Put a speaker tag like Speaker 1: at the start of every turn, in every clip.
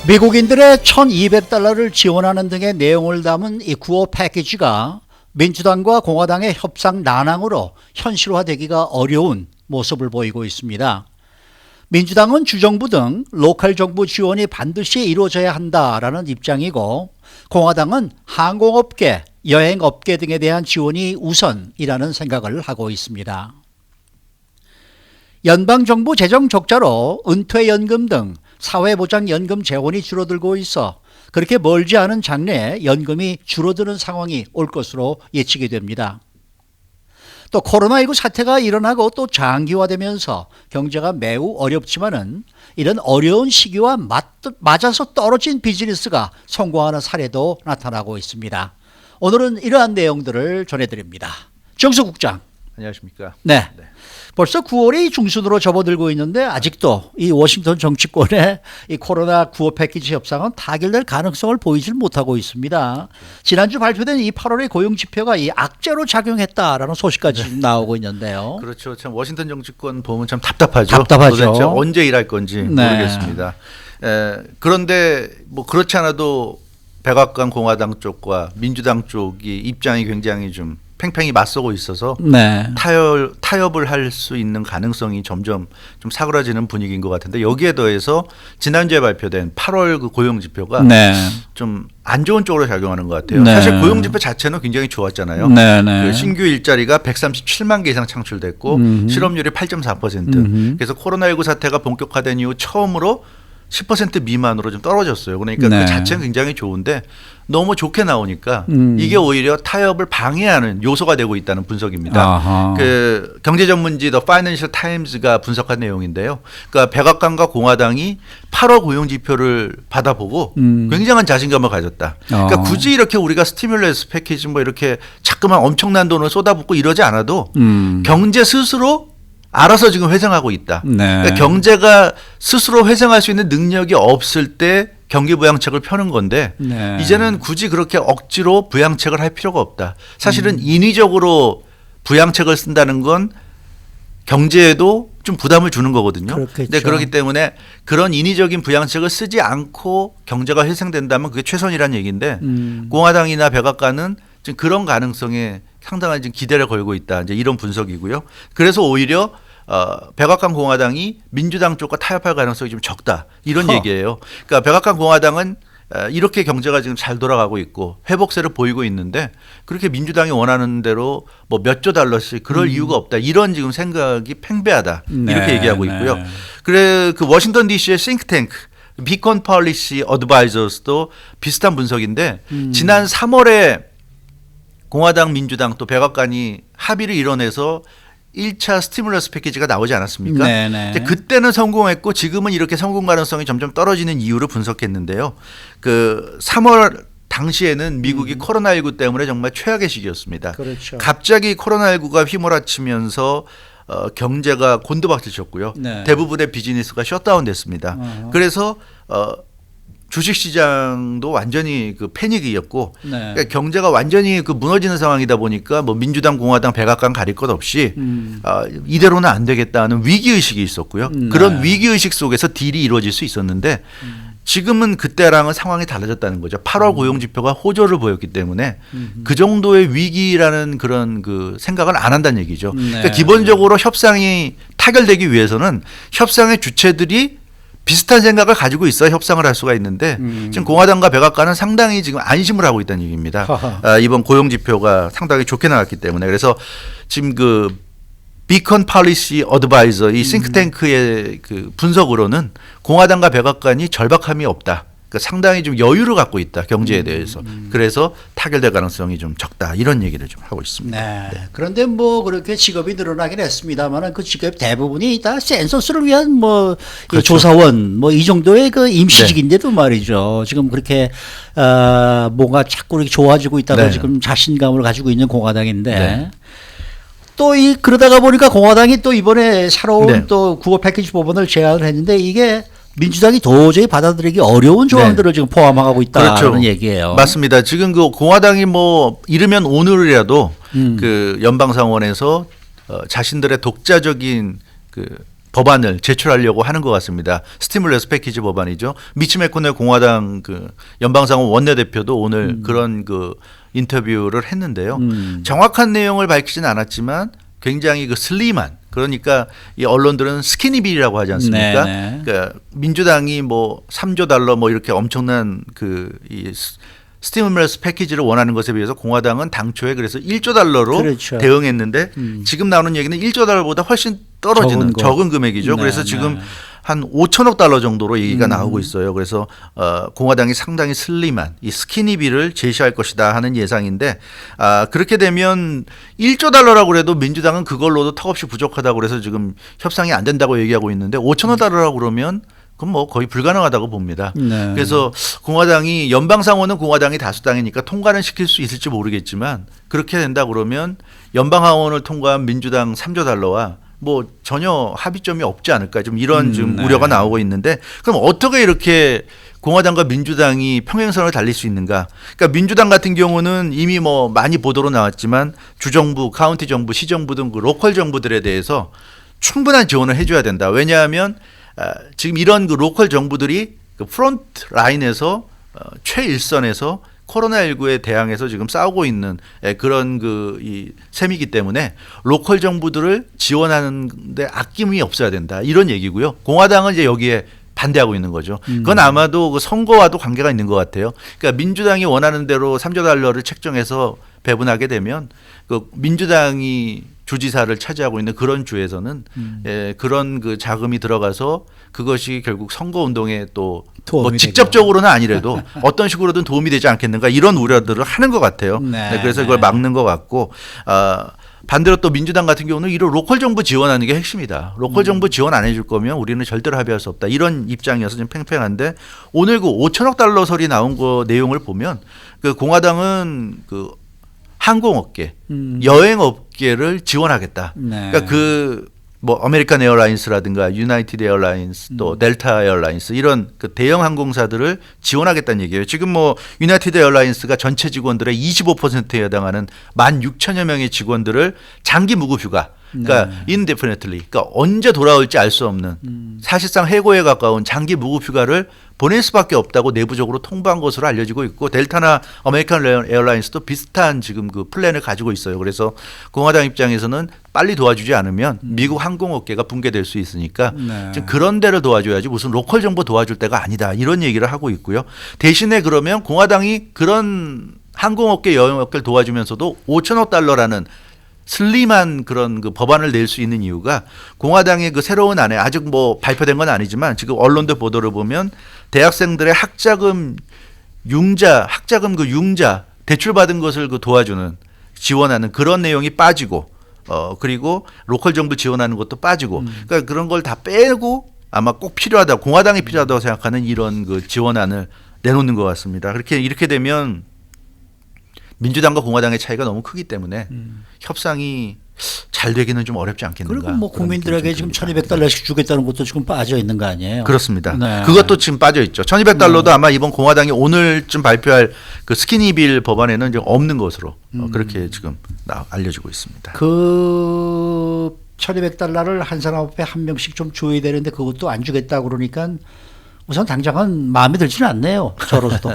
Speaker 1: 미국인들의 1,200달러를 지원하는 등의 내용을 담은 이 구호 패키지가 민주당과 공화당의 협상 난항으로 현실화되기가 어려운 모습을 보이고 있습니다. 민주당은 주정부 등 로컬 정부 지원이 반드시 이루어져야 한다라는 입장이고, 공화당은 항공업계, 여행업계 등에 대한 지원이 우선이라는 생각을 하고 있습니다. 연방정부 재정 적자로 은퇴연금 등 사회보장연금 재원이 줄어들고 있어 그렇게 멀지 않은 장래에 연금이 줄어드는 상황이 올 것으로 예측이 됩니다. 또 코로나19 사태가 일어나고 또 장기화되면서 경제가 매우 어렵지만은 이런 어려운 시기와 맞아서 떨어진 비즈니스가 성공하는 사례도 나타나고 있습니다. 오늘은 이러한 내용들을 전해드립니다. 정수 국장.
Speaker 2: 안녕하십니까.
Speaker 1: 네. 벌써 9월이 중순으로 접어들고 있는데 아직도 이 워싱턴 정치권의 이 코로나 구호 패키지 협상은 타결될 가능성을 보이질 못하고 있습니다. 지난주 발표된 이 8월의 고용 지표가 이 악재로 작용했다라는 소식까지 나오고 있는데요.
Speaker 2: 그렇죠. 참 워싱턴 정치권 보면 참 답답하죠.
Speaker 1: 답답하죠.
Speaker 2: 도대체 언제 일할 건지 모르겠습니다. 그런데 뭐 그렇지 않아도 백악관 공화당 쪽과 민주당 쪽이 입장이 굉장히 좀 팽팽히 맞서고 있어서 타협을 할 수 있는 가능성이 점점 좀 사그라지는 분위기인 것 같은데, 여기에 더해서 지난주에 발표된 8월 그 고용 지표가 좀 안 좋은 쪽으로 작용하는 것 같아요. 사실 고용 지표 자체는 굉장히 좋았잖아요. 그 신규 일자리가 137만 개 이상 창출됐고 실업률이 8.4%. 그래서 코로나19 사태가 본격화된 이후 처음으로 10% 미만으로 좀 떨어졌어요. 그러니까 그 자체는 굉장히 좋은데 너무 좋게 나오니까 이게 오히려 타협을 방해하는 요소가 되고 있다는 분석입니다.
Speaker 1: 아하.
Speaker 2: 그 경제 전문지 더 파이낸셜 타임즈가 분석한 내용인데요. 그러니까 백악관과 공화당이 8월 고용 지표를 받아보고 굉장한 자신감을 가졌다. 그러니까 굳이 이렇게 우리가 스티뮬러스 패키지 뭐 이렇게 자꾸만 엄청난 돈을 쏟아붓고 이러지 않아도 경제 스스로 알아서 지금 회생하고 있다. 그러니까 경제가 스스로 회생할 수 있는 능력이 없을 때 경기 부양책을 펴는 건데 이제는 굳이 그렇게 억지로 부양책을 할 필요가 없다. 사실은 인위적으로 부양책을 쓴다는 건 경제에도 좀 부담을 주는 거거든요. 그런데 그렇기 때문에 그런 인위적인 부양책을 쓰지 않고 경제가 회생된다면 그게 최선이라는 얘기인데 공화당이나 백악관은 지금 그런 가능성에 상당한 지금 기대를 걸고 있다. 이제 이런 분석이고요. 그래서 오히려 백악관 공화당이 민주당 쪽과 타협할 가능성이 좀 적다. 이런 얘기예요. 그러니까 백악관 공화당은 이렇게 경제가 지금 잘 돌아가고 있고 회복세를 보이고 있는데 그렇게 민주당이 원하는 대로 뭐 몇 조 달러씩 그럴 이유가 없다. 이런 지금 생각이 팽배하다. 이렇게 얘기하고 있고요. 그래 그 워싱턴 DC의 싱크탱크 비컨 폴리시 어드바이저스도 비슷한 분석인데 지난 3월에 공화당, 민주당 또 백악관이 합의를 이뤄내서 1차 스티뮬러스 패키지가 나오지 않았습니까? 그때는 성공했고 지금은 이렇게 성공 가능성이 점점 떨어지는 이유를 분석했는데요. 그 3월 당시에는 미국이 코로나19 때문에 정말 최악의 시기였습니다.
Speaker 1: 그렇죠.
Speaker 2: 갑자기 코로나19가 휘몰아치면서 경제가 곤두박질 쳤고요. 대부분의 비즈니스가 셧다운 됐습니다. 그래서 주식시장도 완전히 그 패닉이었고 그러니까 경제가 완전히 그 무너지는 상황이다 보니까 뭐 민주당, 공화당, 백악관 가릴 것 없이 이대로는 안 되겠다는 위기의식이 있었고요. 그런 위기의식 속에서 딜이 이루어질 수 있었는데 지금은 그때랑은 상황이 달라졌다는 거죠. 8월 고용지표가 호조를 보였기 때문에 그 정도의 위기라는 그런 그 생각을 안 한다는 얘기죠. 그러니까 기본적으로 협상이 타결되기 위해서는 협상의 주체들이 비슷한 생각을 가지고 있어야 협상을 할 수가 있는데 지금 공화당과 백악관은 상당히 지금 안심을 하고 있다는 얘기입니다. 이번 고용 지표가 상당히 좋게 나왔기 때문에. 그래서 지금 그 비컨 폴리시 어드바이저 이 싱크탱크의 그 분석으로는 공화당과 백악관이 절박함이 없다. 그러니까 상당히 좀 여유를 갖고 있다. 경제에 대해서. 그래서 타결될 가능성이 좀 적다. 이런 얘기를 좀 하고 있습니다.
Speaker 1: 그런데 뭐 그렇게 직업이 늘어나긴 했습니다.만 그 직업 대부분이 다 센서스를 위한 뭐 조사원 뭐 이 정도의 그 임시직인데도 말이죠. 지금 그렇게 뭔가 자꾸 이렇게 좋아지고 있다고 지금 자신감을 가지고 있는 공화당인데 또 그러다가 보니까 공화당이 또 이번에 새로운 또 구호 패키지 법안을 제안을 했는데 이게 민주당이 도저히 받아들이기 어려운 조항들을 지금 포함하고 있다는 얘기예요.
Speaker 2: 맞습니다. 지금 그 공화당이 뭐 이르면 오늘이라도 그 연방상원에서 자신들의 독자적인 그 법안을 제출하려고 하는 것 같습니다. 스티뮬러스 패키지 법안이죠. 미치 매코넬 공화당 그 연방상원 원내대표도 오늘 그런 그 인터뷰를 했는데요. 정확한 내용을 밝히진 않았지만 굉장히 그 슬림한, 그러니까 이 언론들은 스키니빌이라고 하지 않습니까?
Speaker 1: 네네.
Speaker 2: 그러니까 민주당이 뭐 3조 달러 뭐 이렇게 엄청난 그 이 스티뮬러스 패키지를 원하는 것에 비해서 공화당은 당초에 그래서 1조 달러로
Speaker 1: 그렇죠.
Speaker 2: 대응했는데 지금 나오는 얘기는 1조 달러보다 훨씬 떨어지는 적은 금액이죠.
Speaker 1: 네,
Speaker 2: 그래서
Speaker 1: 네.
Speaker 2: 지금 한 5천억 달러 정도로 얘기가 나오고 있어요. 그래서 공화당이 상당히 슬림한 이 스키니빌을 제시할 것이다 하는 예상인데, 그렇게 되면 1조 달러라고 그래도 민주당은 그걸로도 턱없이 부족하다고 그래서 지금 협상이 안 된다고 얘기하고 있는데 5천억 달러라고 그러면 그건 뭐 거의 불가능하다고 봅니다.
Speaker 1: 네.
Speaker 2: 그래서 공화당이 연방상원은 공화당이 다수당이니까 통과는 시킬 수 있을지 모르겠지만 그렇게 된다 그러면 연방하원을 통과한 민주당 3조 달러와 뭐 전혀 합의점이 없지 않을까, 좀 이런 좀
Speaker 1: 네.
Speaker 2: 우려가 나오고 있는데, 그럼 어떻게 이렇게 공화당과 민주당이 평행선을 달릴 수 있는가? 그러니까 민주당 같은 경우는 이미 뭐 많이 보도로 나왔지만 주정부, 카운티 정부, 시정부 등 그 로컬 정부들에 대해서 충분한 지원을 해줘야 된다. 왜냐하면 지금 이런 그 로컬 정부들이 그 프론트 라인에서 최일선에서 코로나19에 대항해서 지금 싸우고 있는 그런 그 이 셈이기 때문에 로컬 정부들을 지원하는데 아낌이 없어야 된다, 이런 얘기고요. 공화당은 이제 여기에 반대하고 있는 거죠. 그건 아마도 그 선거와도 관계가 있는 것 같아요. 그러니까 민주당이 원하는 대로 3조 달러를 책정해서 배분하게 되면 그 민주당이 주지사를 차지하고 있는 그런 주에서는 그런 그 자금이 들어가서 그것이 결국 선거 운동에 또 뭐 직접적으로는 아니래도 어떤 식으로든 도움이 되지 않겠는가, 이런 우려들을 하는 것 같아요.
Speaker 1: 네.
Speaker 2: 그래서 그걸 막는 것 같고, 반대로 또 민주당 같은 경우는 이런 로컬 정부 지원하는 게 핵심이다. 로컬 정부 지원 안 해줄 거면 우리는 절대로 합의할 수 없다, 이런 입장이어서 좀 팽팽한데, 오늘 그 5천억 달러 설이 나온 거 내용을 보면 그 공화당은 그 항공업계, 여행업계를 지원하겠다.
Speaker 1: 네.
Speaker 2: 그러니까 그 뭐 아메리칸 에어라인스라든가 유나이티드 에어라인스 또 델타 에어라인스 이런 그 대형 항공사들을 지원하겠다는 얘기예요. 지금 뭐 유나이티드 에어라인스가 전체 직원들의 25%에 해당하는 16,000여 명의 직원들을 장기 무급 휴가, 그러니까 indefinitely, 그러니까 언제 돌아올지 알 수 없는 사실상 해고에 가까운 장기 무급 휴가를 보낼 수밖에 없다고 내부적으로 통보한 것으로 알려지고 있고, 델타나 아메리칸 에어라인스도 비슷한 지금 그 플랜을 가지고 있어요. 그래서 공화당 입장에서는 빨리 도와주지 않으면 미국 항공업계가 붕괴될 수 있으니까 지금 그런 데를 도와줘야지 무슨 로컬 정부 도와줄 때가 아니다, 이런 얘기를 하고 있고요. 대신에 그러면 공화당이 그런 항공업계, 여행업계를 도와주면서도 5천억 달러라는 슬림한 그런 그 법안을 낼 수 있는 이유가, 공화당의 그 새로운 안에 아직 뭐 발표된 건 아니지만 지금 언론들 보도를 보면 대학생들의 학자금 그 융자 대출 받은 것을 그 도와주는, 지원하는 그런 내용이 빠지고, 그리고 로컬 정부 지원하는 것도 빠지고, 그러니까 그런 걸 다 빼고 아마 꼭 필요하다, 공화당이 필요하다고 생각하는 이런 그 지원안을 내놓는 것 같습니다. 이렇게 되면 민주당과 공화당의 차이가 너무 크기 때문에 협상이 잘 되기는 좀 어렵지 않겠는가.
Speaker 1: 그리고 뭐 국민들에게 지금 1,200달러씩 주겠다는 것도 지금 빠져 있는 거 아니에요?
Speaker 2: 그렇습니다.
Speaker 1: 네.
Speaker 2: 그것도 지금 빠져 있죠. 1,200달러도 아마 이번 공화당이 오늘쯤 발표할 그 스키니빌 법안에는 지금 없는 것으로 그렇게 지금 알려지고 있습니다.
Speaker 1: 그 1,200달러를 한 사람 앞에 한 명씩 좀 줘야 되는데 그것도 안 주겠다 그러니까 우선 당장은 마음에 들지는 않네요, 저로서도.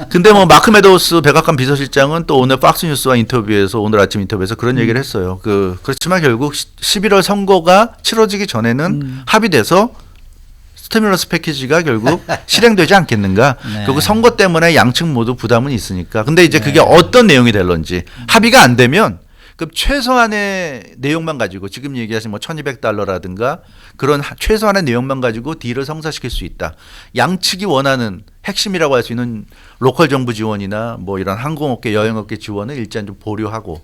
Speaker 2: 근데 뭐 마크 메도우스 백악관 비서실장은 또 오늘 박스뉴스와 인터뷰에서, 오늘 아침 인터뷰에서 그런 얘기를 했어요. 그렇지만 결국 11월 선거가 치러지기 전에는 합의돼서 스티뮬러스 패키지가 결국 실행되지 않겠는가.
Speaker 1: 네.
Speaker 2: 결국 선거 때문에 양측 모두 부담은 있으니까. 근데 이제 그게 어떤 내용이 될런지 합의가 안 되면 그럼 최소한의 내용만 가지고 지금 얘기하신 뭐 1,200달러라든가 그런 최소한의 내용만 가지고 딜을 성사시킬 수 있다. 양측이 원하는 핵심이라고 할 수 있는 로컬 정부 지원이나 뭐 이런 항공업계, 여행업계 지원을 일단 좀 보류하고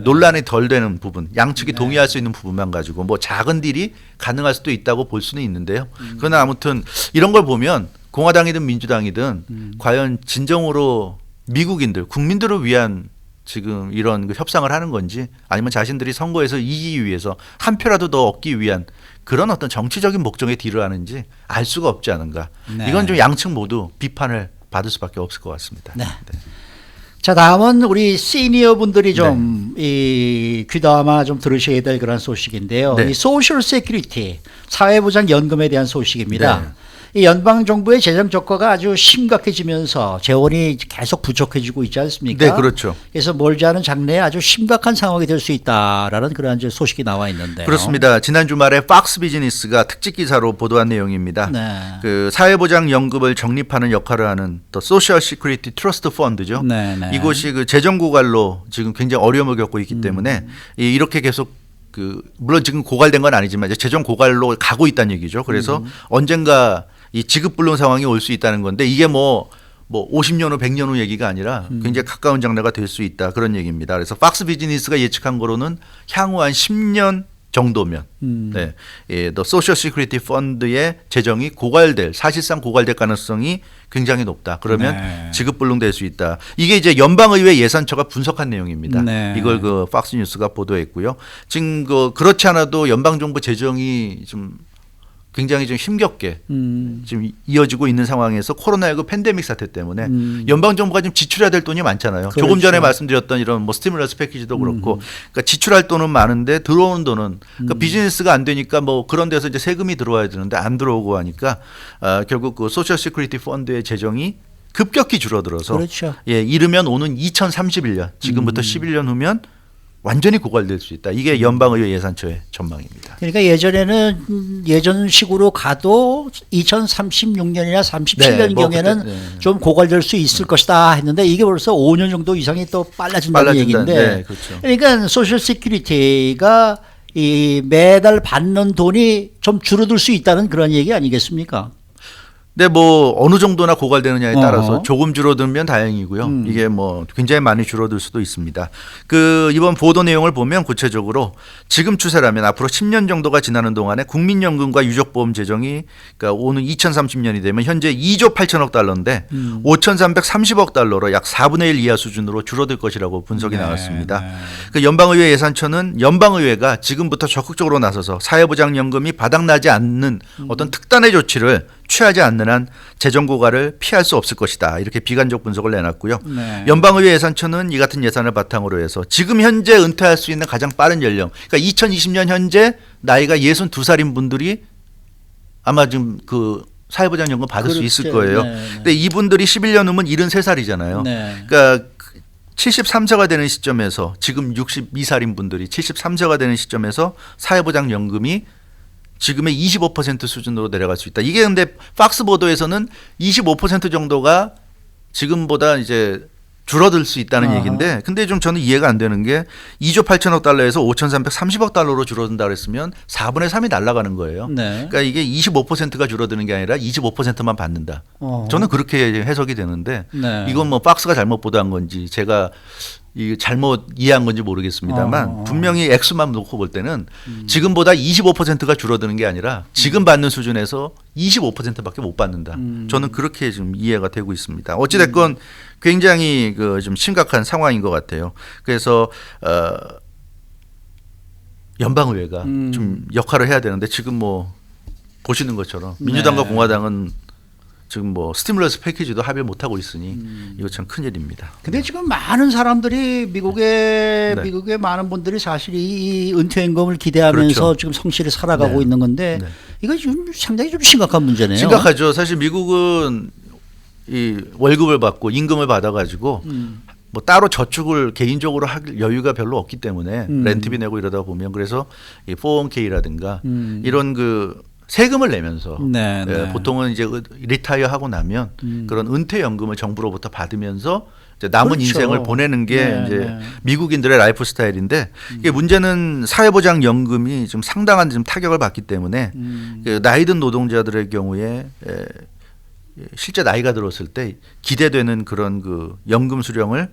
Speaker 2: 논란이 덜 되는 부분, 양측이 동의할 수 있는 부분만 가지고 뭐 작은 딜이 가능할 수도 있다고 볼 수는 있는데요. 그러나 아무튼 이런 걸 보면 공화당이든 민주당이든 과연 진정으로 미국인들, 국민들을 위한 지금 이런 그 협상을 하는 건지, 아니면 자신들이 선거에서 이기기 위해서 한 표라도 더 얻기 위한 그런 어떤 정치적인 목적의 딜을 하는지 알 수가 없지 않은가.
Speaker 1: 네.
Speaker 2: 이건 좀 양측 모두 비판을 받을 수밖에 없을 것 같습니다.
Speaker 1: 네.
Speaker 2: 네.
Speaker 1: 자, 다음은 우리 시니어 분들이 좀 이 귀담아 좀 들으셔야 될 그런 소식인데요.
Speaker 2: 네.
Speaker 1: 이 소셜 세큐리티 사회보장 연금에 대한 소식입니다.
Speaker 2: 네.
Speaker 1: 이 연방 정부의 재정 적화가 아주 심각해지면서 재원이 계속 부족해지고 있지 않습니까?
Speaker 2: 네, 그렇죠.
Speaker 1: 그래서 멀지 않은 장래에 아주 심각한 상황이 될 수 있다라는 그런 이제 소식이 나와 있는데요.
Speaker 2: 그렇습니다. 지난 주말에 팍스 비즈니스가 특집 기사로 보도한 내용입니다.
Speaker 1: 네.
Speaker 2: 그 사회보장연금을 적립하는 역할을 하는 또 소셜 시큐리티 트러스트 펀드죠.
Speaker 1: 네, 네.
Speaker 2: 이곳이 그 재정 고갈로 지금 굉장히 어려움을 겪고 있기 때문에 이렇게 계속 그 물론 지금 고갈된 건 아니지만 이제 재정 고갈로 가고 있다는 얘기죠. 그래서 언젠가 이 지급불능 상황이 올 수 있다는 건데 이게 뭐 50년 후 100년 후 얘기가 아니라 굉장히 가까운 장래가 될 수 있다 그런 얘기입니다. 그래서 팍스 비즈니스가 예측한 거로는 향후 한 10년 정도면 네, 더 소셜 시큐리티 펀드의 재정이 고갈될 사실상 고갈될 가능성이 굉장히 높다. 그러면
Speaker 1: 네.
Speaker 2: 지급불능 될 수 있다. 이게 이제 연방의회 예산처가 분석한 내용입니다.
Speaker 1: 네.
Speaker 2: 이걸 그 팍스 뉴스가 보도했고요. 지금 그렇지 않아도 연방 정부 재정이 좀 굉장히 좀 힘겹게 지금 이어지고 있는 상황에서 코로나19 팬데믹 사태 때문에 연방 정부가 지금 지출해야 될 돈이 많잖아요.
Speaker 1: 그렇죠.
Speaker 2: 조금 전에 말씀드렸던 이런 뭐 스티뮬러스 패키지도 그렇고, 그러니까 지출할 돈은 많은데 들어오는 돈은 그러니까 비즈니스가 안 되니까 뭐 그런 데서 이제 세금이 들어와야 되는데 안 들어오고 하니까 결국 그 소셜 시큐리티 펀드의 재정이 급격히 줄어들어서
Speaker 1: 그렇죠.
Speaker 2: 예, 이르면 오는 2031년 지금부터 11년 후면 완전히 고갈될 수 있다. 이게 연방의회 예산처의 전망입니다.
Speaker 1: 그러니까 예전에는 예전식으로 가도 2036년이나 37년
Speaker 2: 네, 뭐
Speaker 1: 경에는
Speaker 2: 그때, 네.
Speaker 1: 좀 고갈될 수 있을 것이다 했는데 이게 벌써 5년 정도 이상이 또 빨라진다는 얘기인데
Speaker 2: 네, 그렇죠.
Speaker 1: 그러니까 소셜 시큐리티가 이 매달 받는 돈이 좀 줄어들 수 있다는 그런 얘기 아니겠습니까?
Speaker 2: 네, 뭐 어느 정도나 고갈되느냐에 따라서
Speaker 1: 어허.
Speaker 2: 조금 줄어들면 다행이고요. 이게 뭐 굉장히 많이 줄어들 수도 있습니다. 그 이번 보도 내용을 보면 구체적으로 지금 추세라면 앞으로 10년 정도가 지나는 동안에 국민연금과 유족보험 재정이 그러니까 오는 2030년이 되면 현재 2조 8천억 달러인데 5,330억 달러로 약 4분의 1 이하 수준으로 줄어들 것이라고 분석이 나왔습니다. 그 연방의회 예산처는 연방의회가 지금부터 적극적으로 나서서 사회보장연금이 바닥나지 않는 어떤 특단의 조치를 취하지 않는 한 재정 고갈을 피할 수 없을 것이다. 이렇게 비관적 분석을 내놨고요.
Speaker 1: 네.
Speaker 2: 연방의회 예산처는 이 같은 예산을 바탕으로 해서 지금 현재 은퇴할 수 있는 가장 빠른 연령, 그러니까 2020년 현재 나이가 62살인 분들이 아마 지금 그 사회보장연금 받을 수 있을
Speaker 1: 그렇죠.
Speaker 2: 거예요.
Speaker 1: 네, 네.
Speaker 2: 근데 이분들이 11년 후면 73살이잖아요.
Speaker 1: 네.
Speaker 2: 그러니까 73세가 되는 시점에서 지금 62살인 분들이 73세가 되는 시점에서 사회보장연금이 지금의 25% 수준으로 내려갈 수 있다. 이게 근데 팍스 보도에서는 25% 정도가 지금보다 이제 줄어들 수 있다는
Speaker 1: 아하.
Speaker 2: 얘기인데 근데 좀 저는 이해가 안 되는 게 2조 8천억 달러에서 5,330억 달러로 줄어든다 그랬으면 4분의 3이 날아가는 거예요.
Speaker 1: 네.
Speaker 2: 그러니까 이게 25%가 줄어드는 게 아니라 25%만 받는다.
Speaker 1: 어허.
Speaker 2: 저는 그렇게 해석이 되는데
Speaker 1: 네.
Speaker 2: 이건 뭐 박스가 잘못 보도한 건지 제가 이 잘못 이해한 건지 모르겠습니다만 분명히 액수만 놓고 볼 때는 지금보다 25%가 줄어드는 게 아니라 지금 받는 수준에서 25%밖에 못 받는다. 저는 그렇게 지금 이해가 되고 있습니다. 어찌 됐건 굉장히 그 좀 심각한 상황인 것 같아요. 그래서 연방의회가 좀 역할을 해야 되는데 지금 뭐 보시는 것처럼 민주당과
Speaker 1: 네.
Speaker 2: 공화당은 지금 뭐 스티뮬러스 패키지도 합의 못 하고 있으니 이거 참 큰일입니다.
Speaker 1: 근데 지금 많은 사람들이 미국의
Speaker 2: 네.
Speaker 1: 많은 분들이 사실 이 은퇴연금을 기대하면서
Speaker 2: 그렇죠.
Speaker 1: 지금 성실히 살아가고
Speaker 2: 네.
Speaker 1: 있는 건데
Speaker 2: 네.
Speaker 1: 이거 지금 상당히 좀 심각한 문제네요.
Speaker 2: 심각하죠. 사실 미국은 이 월급을 받고 임금을 받아가지고 뭐 따로 저축을 개인적으로 할 여유가 별로 없기 때문에 렌트비 내고 이러다 보면 그래서 이 401k라든가 이런 그 세금을 내면서
Speaker 1: 네, 네.
Speaker 2: 보통은 이제 리타이어 하고 나면 그런 은퇴연금을 정부로부터 받으면서 이제 남은
Speaker 1: 그렇죠.
Speaker 2: 인생을 보내는 게
Speaker 1: 네,
Speaker 2: 이제
Speaker 1: 네.
Speaker 2: 미국인들의 라이프 스타일인데 이게 문제는 사회보장연금이 좀 상당한 좀 타격을 받기 때문에 그 나이든 노동자들의 경우에 실제 나이가 들었을 때 기대되는 그런 그 연금 수령을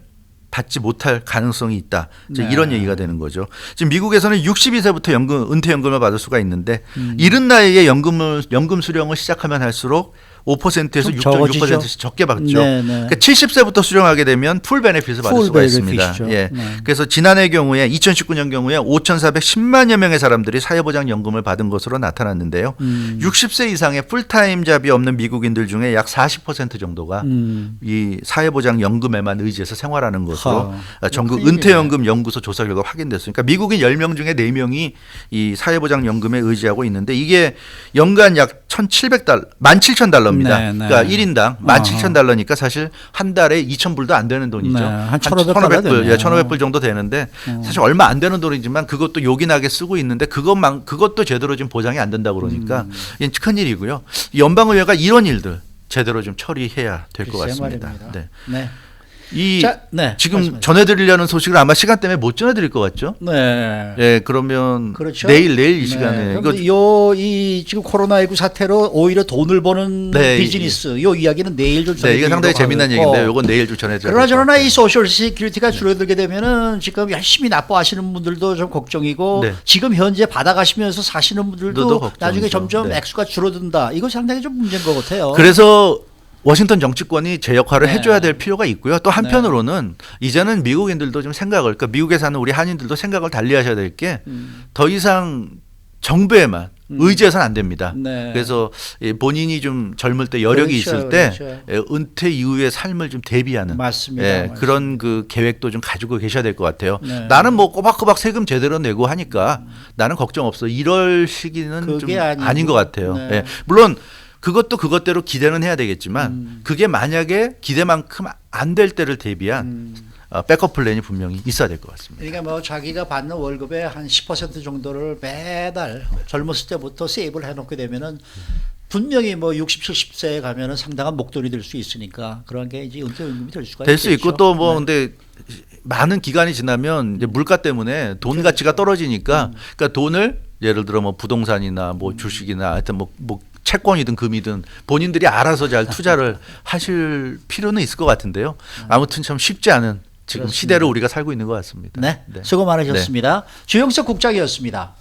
Speaker 2: 받지 못할 가능성이 있다. 이제
Speaker 1: 네.
Speaker 2: 이런 얘기가 되는 거죠. 지금 미국에서는 62세부터 은퇴연금을 받을 수가 있는데 이른 나이에 연금 수령을 시작하면 할수록 5%에서
Speaker 1: 좀 적어지죠.
Speaker 2: 6.6%씩 적게 받죠.
Speaker 1: 네, 네.
Speaker 2: 그러니까 70세부터 수령하게 되면 풀 베네핏을 받을
Speaker 1: 풀
Speaker 2: 수가 있습니다.
Speaker 1: 베네핏이죠.
Speaker 2: 예.
Speaker 1: 네.
Speaker 2: 그래서 지난해 경우에 2019년 경우에 5,410만여 명의 사람들이 사회보장연금을 받은 것으로 나타났는데요. 60세 이상의 풀타임 잡이 없는 미국인들 중에 약 40% 정도가 이 사회보장연금에만 의지해서 생활하는 것으로 전국
Speaker 1: 큰일이네.
Speaker 2: 은퇴연금 연구소 조사 결과 확인됐으니까 미국인 10명 중에 4명이 이 사회보장연금에 의지하고 있는데 이게 연간 약 1,700달러, 17,000달러입니다.
Speaker 1: 네, 네.
Speaker 2: 그러니까 1인당 17,000달러니까 사실 한 달에 2,000불도 안 되는 돈이죠.
Speaker 1: 네, 한 1,500불
Speaker 2: 1,500불, 예, 1,500불 정도 되는데 사실 얼마 안 되는 돈이지만 그것도 요긴하게 쓰고 있는데 그것도 제대로 지금 보장이 안 된다 그러니까 이건 큰일이고요. 연방의회가 이런 일들 제대로 좀 처리해야 될 것
Speaker 1: 글쎄
Speaker 2: 같습니다.
Speaker 1: 말입니다.
Speaker 2: 네.
Speaker 1: 네.
Speaker 2: 이
Speaker 1: 네,
Speaker 2: 지금
Speaker 1: 말씀하세요.
Speaker 2: 전해드리려는 소식을 아마 시간 때문에 못 전해드릴 것 같죠?
Speaker 1: 네.
Speaker 2: 예, 그러면
Speaker 1: 그렇죠.
Speaker 2: 내일 이 시간에 이거
Speaker 1: 이 지금 코로나19 사태로 오히려 돈을 버는
Speaker 2: 네,
Speaker 1: 비즈니스 요 이야기는 내일 좀
Speaker 2: 네,
Speaker 1: 전해드리도록
Speaker 2: 이게 상당히 재미난
Speaker 1: 하고.
Speaker 2: 얘기인데 이건 내일 좀 전해드려야
Speaker 1: 그러나
Speaker 2: 될것
Speaker 1: 저러나
Speaker 2: 같아요.
Speaker 1: 이 소셜 시큐리티가 줄어들게 되면은 지금 열심히 납부하시는 분들도 좀 걱정이고
Speaker 2: 네.
Speaker 1: 지금 현재 받아가시면서 사시는 분들도
Speaker 2: 걱정이죠.
Speaker 1: 나중에 점점
Speaker 2: 네.
Speaker 1: 액수가 줄어든다. 이거 상당히 좀 문제인 것 같아요.
Speaker 2: 그래서 워싱턴 정치권이 제 역할을
Speaker 1: 네.
Speaker 2: 해줘야 될 필요가 있고요. 또 한편으로는 이제는 미국인들도 좀 생각을, 그러니까 미국에 사는 우리 한인들도 생각을 달리하셔야 될 게 더 이상 정부에만 의지해서는 안 됩니다.
Speaker 1: 네.
Speaker 2: 그래서 본인이 좀 젊을 때 여력이
Speaker 1: 그렇죠,
Speaker 2: 있을 때
Speaker 1: 그렇죠.
Speaker 2: 은퇴 이후의 삶을 좀 대비하는
Speaker 1: 맞습니다.
Speaker 2: 예,
Speaker 1: 맞습니다.
Speaker 2: 그런 그 계획도 좀 가지고 계셔야 될 것 같아요.
Speaker 1: 네.
Speaker 2: 나는 뭐 꼬박꼬박 세금 제대로 내고 하니까 나는 걱정 없어. 이럴 시기는 좀
Speaker 1: 그게 아니고.
Speaker 2: 아닌 것 같아요.
Speaker 1: 네.
Speaker 2: 예, 물론 그것도 그것대로 기대는 해야 되겠지만 그게 만약에 기대만큼 안 될 때를 대비한 백업 플랜이 분명히 있어야 될 것 같습니다.
Speaker 1: 그러니까 뭐 자기가 받는 월급의 한 10% 정도를 매달 젊었을 때부터 세이브를 해놓게 되면은 분명히 뭐 60, 70세에 가면은 상당한 목돈이 될 수 있으니까 그런 게 이제 은퇴연금이 될 수가
Speaker 2: 될 수 있고
Speaker 1: 있겠죠.
Speaker 2: 또 뭐
Speaker 1: 네.
Speaker 2: 근데 많은 기간이 지나면 이제 물가 때문에 돈 가치가 떨어지니까 그러니까 돈을 예를 들어 뭐 부동산이나 뭐 주식이나 하여튼 뭐 채권이든 금이든 본인들이 알아서 잘 투자를 하실 필요는 있을 것 같은데요. 아무튼 참 쉽지 않은 지금
Speaker 1: 그렇습니다.
Speaker 2: 시대를 우리가 살고 있는 것 같습니다.
Speaker 1: 네, 수고 많으셨습니다. 주영석 국장이었습니다.